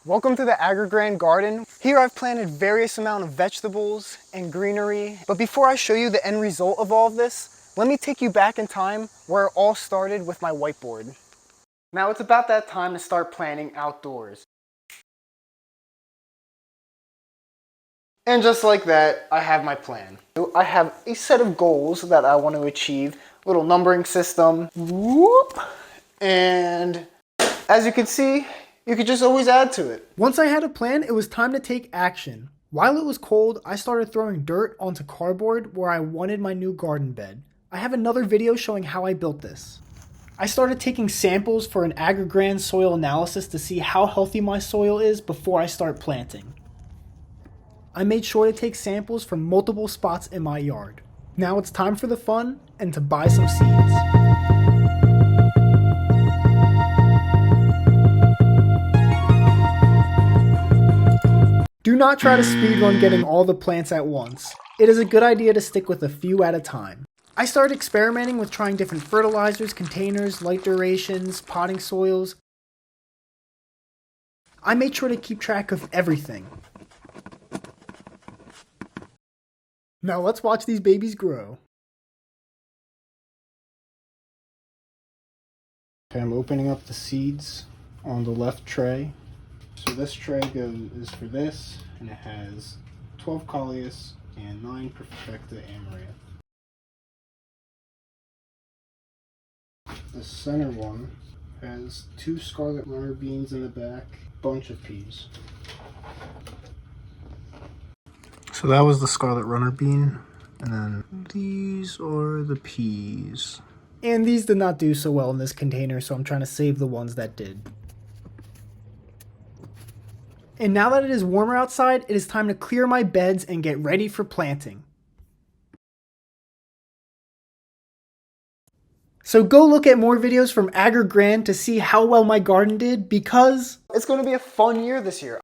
Welcome to the AgriGrand garden. Here I've planted various amount of vegetables and greenery. But before I show you the end result of all of this, let me take you back in time where it all started with my whiteboard. Now it's about that time to start planting outdoors. And just like that, I have my plan. I have a set of goals that I want to achieve, little numbering system, whoop, and as you can see, you could just always add to it. Once I had a plan, it was time to take action. While it was cold, I started throwing dirt onto cardboard where I wanted my new garden bed. I have another video showing how I built this. I started taking samples for an AgriGrand soil analysis to see how healthy my soil is before I start planting. I made sure to take samples from multiple spots in my yard. Now it's time for the fun and to buy some seeds. Do not try to speedrun getting all the plants at once. It is a good idea to stick with a few at a time. I started experimenting with trying different fertilizers, containers, light durations, potting soils. I made sure to keep track of everything. Now let's watch these babies grow. Okay, I'm opening up the seeds on the left tray. So this tray is for this, and it has 12 Coleus and 9 Perfecta Amaranth. The center one has 2 scarlet runner beans in the back, bunch of peas. So that was the scarlet runner bean, and then these are the peas. And these did not do so well in this container, so I'm trying to save the ones that did. And now that it is warmer outside, it is time to clear my beds and get ready for planting. So go look at more videos from AgriGrand to see how well my garden did, because it's going to be a fun year this year.